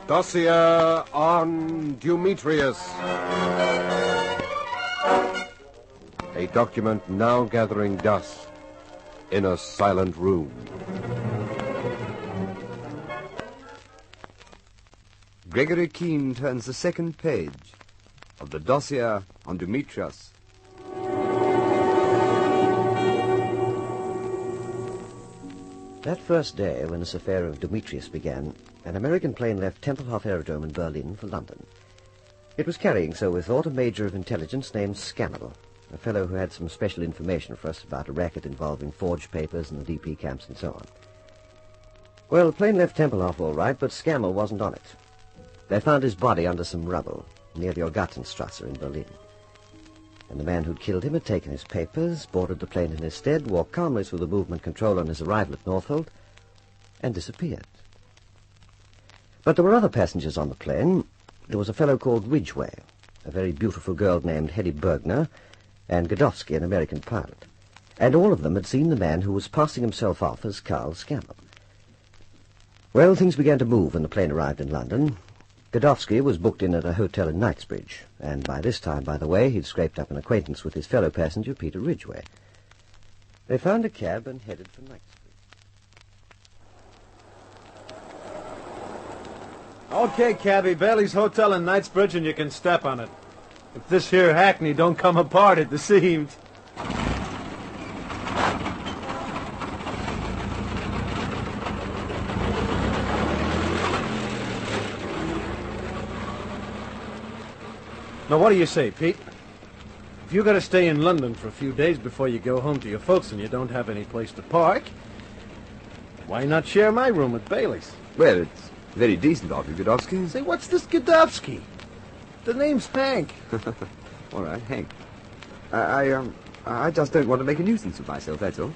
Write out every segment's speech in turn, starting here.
Dossier on Dumetrius. A document now gathering dust in a silent room. Gregory Keen turns the second page of the Dossier on Dumetrius. That first day, when this affair of Dumetrius began, an American plane left Tempelhof Aerodrome in Berlin for London. It was carrying, so we thought, a major of intelligence named Scammell, a fellow who had some special information for us about a racket involving forged papers and the DP camps and so on. Well, the plane left Tempelhof all right, but Scammell wasn't on it. They found his body under some rubble near the Orgartenstrasse in Berlin. And the man who'd killed him had taken his papers, boarded the plane in his stead, walked calmly through the movement control on his arrival at Northolt, and disappeared. But there were other passengers on the plane. There was a fellow called Ridgway, a very beautiful girl named Hetty Bergner, and Godowsky, an American pilot. And all of them had seen the man who was passing himself off as Carl Scammell. Well, things began to move when the plane arrived in London. Godowsky was booked in at a hotel in Knightsbridge, and by this time, by the way, he'd scraped up an acquaintance with his fellow passenger, Peter Ridgway. They found a cab and headed for Knightsbridge. Okay, cabby, Bailey's Hotel in Knightsbridge, and you can step on it. If this here hackney don't come apart at the seams. Now, what do you say, Pete? If you got to stay in London for a few days before you go home to your folks and you don't have any place to park, why not share my room at Bailey's? Well, it's very decent of you, Godowsky. Say, what's this Godowsky? The name's Hank. All right, Hank. I just don't want to make a nuisance of myself, that's all.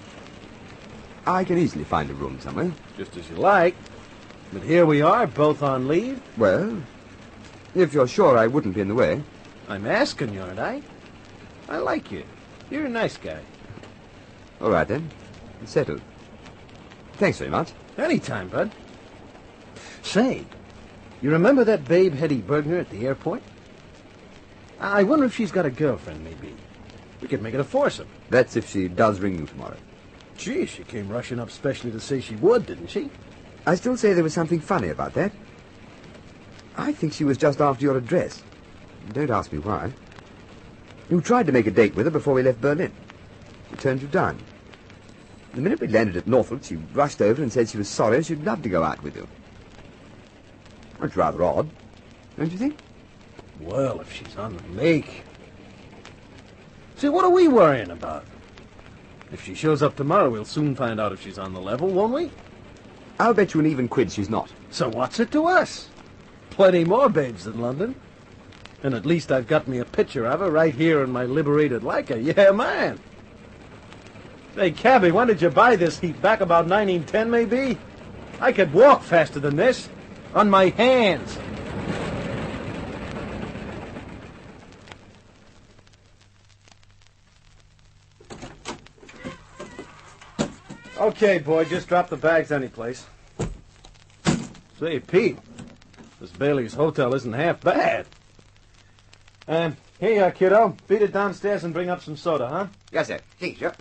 I can easily find a room somewhere. Just as you like. But here we are, both on leave. Well, if you're sure I wouldn't be in the way. I'm asking you, aren't I? I like you. You're a nice guy. All right, then. Settled. Thanks very much. Anytime, bud. Say, you remember that babe Hetty Bergner at the airport? I wonder if she's got a girlfriend, maybe. We could make it a foursome. That's if she does ring you tomorrow. Gee, she came rushing up specially to say she would, didn't she? I still say there was something funny about that. I think she was just after your address. Don't ask me why. You tried to make a date with her before we left Berlin. She turned you down. The minute we landed at Norfolk, she rushed over and said she was sorry and she'd love to go out with you. That's rather odd, don't you think? Well, if she's on the make. See, what are we worrying about? If she shows up tomorrow, we'll soon find out if she's on the level, won't we? I'll bet you an even quid she's not. So what's it to us? Plenty more babes in London. And at least I've got me a picture of her right here in my liberated Leica. Yeah, man. Hey, cabby, when did you buy this heap? Back about 1910, maybe? I could walk faster than this. On my hands. Okay, boy, just drop the bags anyplace. Say, Pete, this Bailey's Hotel isn't half bad. Here you are, kiddo. Beat it downstairs and bring up some soda, huh? Yes, sir. Thanks, sir.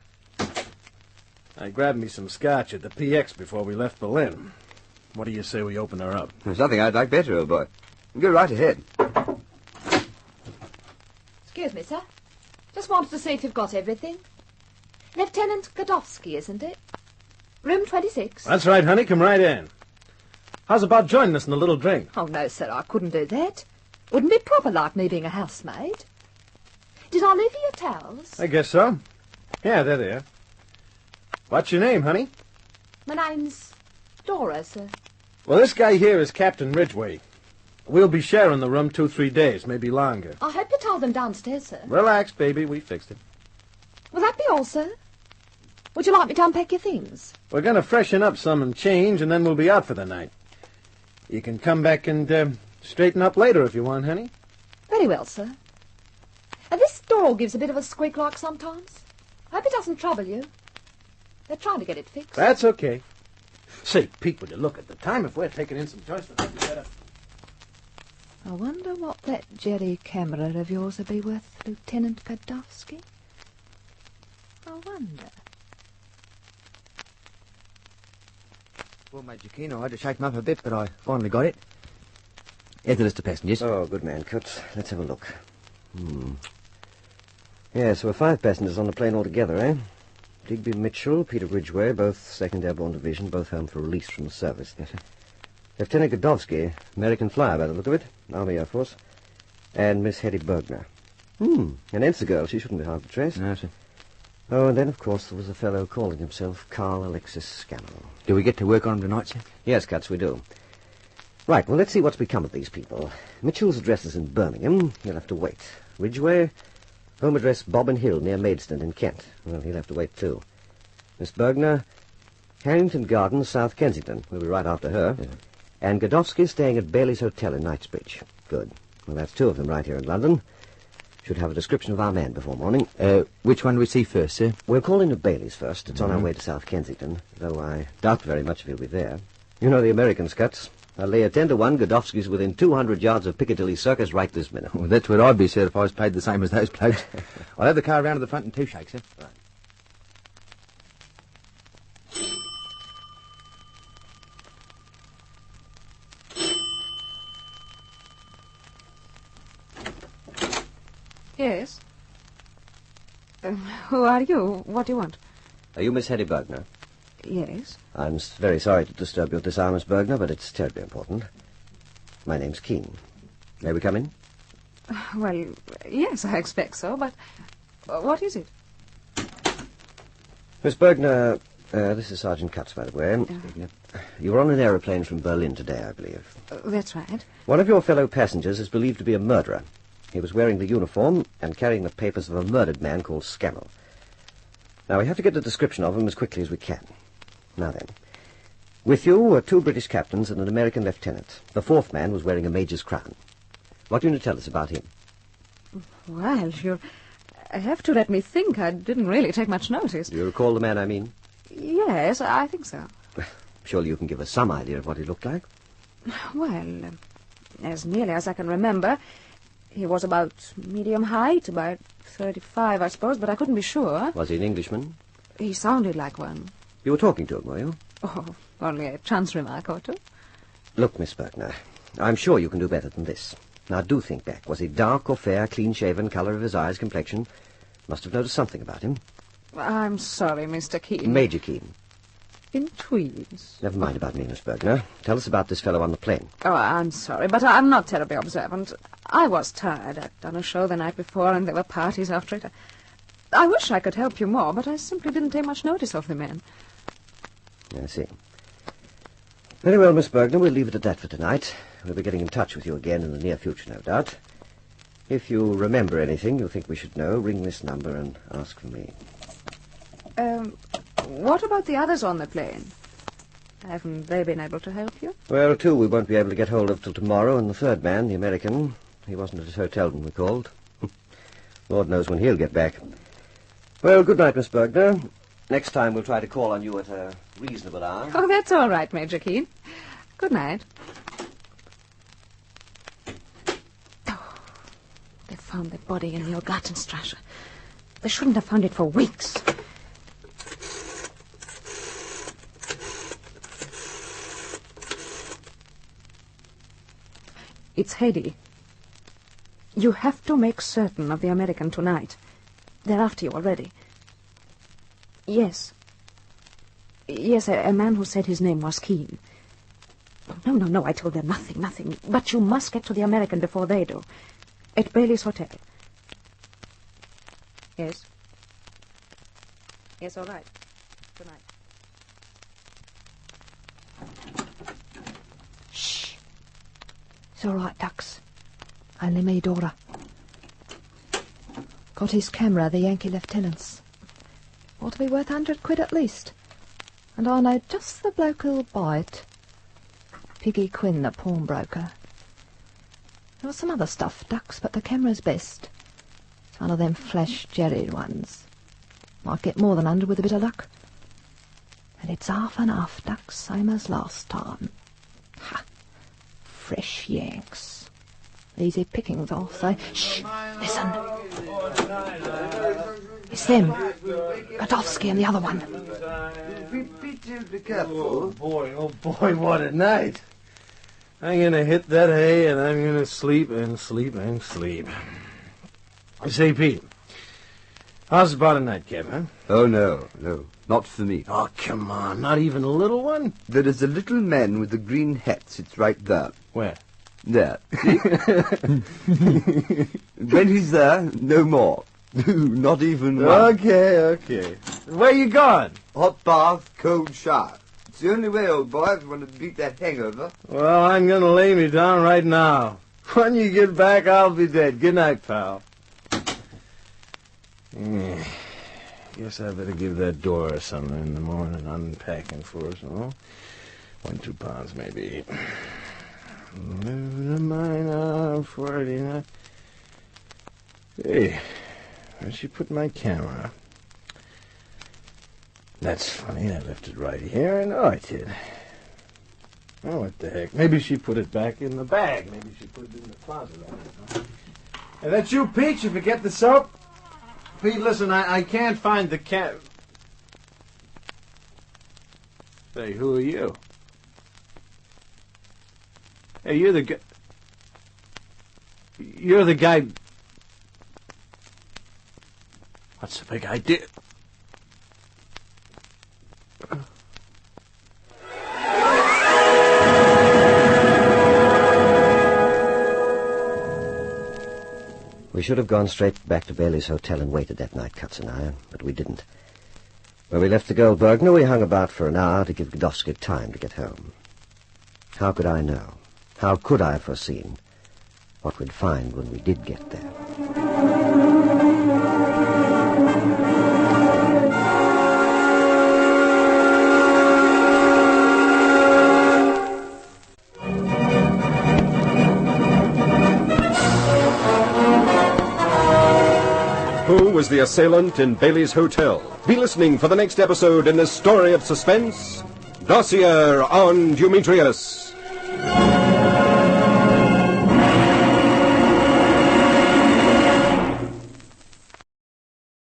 I grabbed me some scotch at the PX before we left Berlin. What do you say we open her up? There's nothing I'd like better, old boy. Go right ahead. Excuse me, sir. Just wanted to see if you've got everything. Lieutenant Godowsky, isn't it? Room 26. That's right, honey. Come right in. How's about joining us in a little drink? Oh, no, sir, I couldn't do that. Wouldn't be proper like me being a housemaid. Did I leave you your towels? I guess so. Yeah, they're there. What's your name, honey? My name's Dora, sir. Well, this guy here is Captain Ridgway. We'll be sharing the room 2-3 days, maybe longer. I hope you told them downstairs, sir. Relax, baby. We fixed it. Will that be all, sir? Would you like me to unpack your things? We're going to freshen up some and change, and then we'll be out for the night. You can come back and straighten up later if you want, honey. Very well, sir. This door gives a bit of a squeak like sometimes. I hope it doesn't trouble you. They're trying to get it fixed. That's okay. Say, Pete, would you look at the time? If we're taking in some joints, I think we better... I wonder what that Jerry camera of yours would be worth, Lieutenant Godowsky. I wonder. Well, Major Keen, I had to shake him up a bit, but I finally got it. Here's the list of passengers. Oh, good man, Kutz. Let's have a look. Yes, there were 5 passengers on the plane altogether, eh? Digby Mitchell, Peter Ridgway, both 2nd Airborne Division, both home for release from the service. Yes, sir. Lieutenant Godowsky, American flyer by the look of it, Army Air Force, and Miss Hetty Bergner. An Ensign girl, she shouldn't be hard to trace. No, sir. Oh, and then, of course, there was a fellow calling himself Carl Alexis Scammell. Do we get to work on him tonight, sir? Yes, Kutz, we do. Right, well, let's see what's become of these people. Mitchell's address is in Birmingham. He'll have to wait. Ridgway, home address Bobbin Hill, near Maidstone in Kent. Well, he'll have to wait, too. Miss Bergner, Harrington Gardens, South Kensington. We'll be right after her. Yeah. And Godowsky staying at Bailey's Hotel in Knightsbridge. Good. Well, that's 2 of them right here in London. Should have a description of our man before morning. Which one do we see first, sir? We'll call in at Bailey's first. It's on our way to South Kensington, though I doubt very much if he'll be there. You know the Americans, Kutz. I'll lay a 10-to-1 Godowsky's within 200 yards of Piccadilly Circus right this minute. Well, that's what I'd be, sir, if I was paid the same as those blokes. I'll have the car round to the front in 2 shakes, sir. Right. Yes? Who are you? What do you want? Are you Miss Hetty Bergner? Yes. I'm very sorry to disturb you at this hour, Miss Bergner, but it's terribly important. My name's Keen. May we come in? Well, yes, I expect so, but what is it? Miss Bergner, this is Sergeant Kutz, by the way. You were on an aeroplane from Berlin today, I believe. That's right. One of your fellow passengers is believed to be a murderer. He was wearing the uniform and carrying the papers of a murdered man called Scammell. Now, we have to get a description of him as quickly as we can. Now then, with you were 2 British captains and an American lieutenant. The 4th man was wearing a major's crown. What do you want to tell us about him? Well, you'll have to let me think. I didn't really take much notice. Do you recall the man I mean? Yes, I think so. Surely you can give us some idea of what he looked like. Well, as nearly as I can remember, he was about medium height, about 35, I suppose, but I couldn't be sure. Was he an Englishman? He sounded like one. You were talking to him, were you? Oh, only a chance remark or two. Look, Miss Bergner, I'm sure you can do better than this. Now, do think back. Was he dark or fair, clean-shaven, colour of his eyes, complexion? Must have noticed something about him. I'm sorry, Mr. Keen. Major Keen. In tweeds. Never mind about me, Miss Bergner. Tell us about this fellow on the plane. Oh, I'm sorry, but I'm not terribly observant. I was tired. I'd done a show the night before, and there were parties after it. I wish I could help you more, but I simply didn't take much notice of the men. I see. Very well, Miss Bergner, we'll leave it at that for tonight. We'll be getting in touch with you again in the near future, no doubt. If you remember anything you think we should know, ring this number and ask for me. What about the others on the plane? Haven't they been able to help you? Well, 2 we won't be able to get hold of till tomorrow, and the 3rd man, the American, he wasn't at his hotel when we called. Lord knows when he'll get back. Well, good night, Miss Bergner. Next time we'll try to call on you at a reasonable hour. Oh, that's all right, Major Keen. Good night. Oh, they found the body in the Gartenstrasse. They shouldn't have found it for weeks. It's Hedy. You have to make certain of the American tonight. They're after you already. Yes. Yes, a man who said his name was Keen. No, I told them nothing. But you must get to the American before they do. At Bailey's Hotel. Yes? Yes, all right. Good night. Shh. It's all right, Dux. Only me, Dora. Got his camera, the Yankee lieutenant's. Ought to be worth £100 at least. And I know just the bloke who'll buy it. Piggy Quinn, the pawnbroker. There was some other stuff, Dux, but the camera's best. It's one of them flash jerry ones. Might get more than 100 with a bit of luck. And it's half and half, Dux, same as last time. Ha! Fresh Yanks. Easy pickings, I'll say. Shh! Listen. It's them. Godowski and the other one. Be careful. Oh boy, what a night. I'm gonna hit that hay and I'm gonna sleep and sleep and sleep. Say, Pete, how's about a nightcap, huh? Oh, no, not for me. Oh, come on, not even a little one? There is a little man with the green hat sits right there. Where? There. When he's there, no more. Not even one. Okay. Where you going? Hot bath, cold shower. It's the only way, old boy, if you want to beat that hangover. Well, I'm gonna lay me down right now. When you get back, I'll be dead. Good night, pal. Guess I better give that door something in the morning unpacking for us, huh? 1-2 pounds, maybe. Living a mine 49. Hey, where'd she put my camera? That's funny, I left it right here. I know I did. Oh, what the heck? Maybe she put it back in the bag. Maybe she put it in the closet. Hey, that's you, Peach. You forget the soap? Pete, listen, I can't find the cat. Say, who are you? Hey, you're the guy. You're the guy. What's the big idea? We should have gone straight back to Bailey's hotel and waited that night, Katz and I, but we didn't. When we left the Goldbergner, we hung about for an hour to give Godowski time to get home. How could I know? How could I have foreseen what we'd find when we did get there? Who was the assailant in Bailey's hotel? Be listening for the next episode in this story of suspense, Dossier on Dumetrius.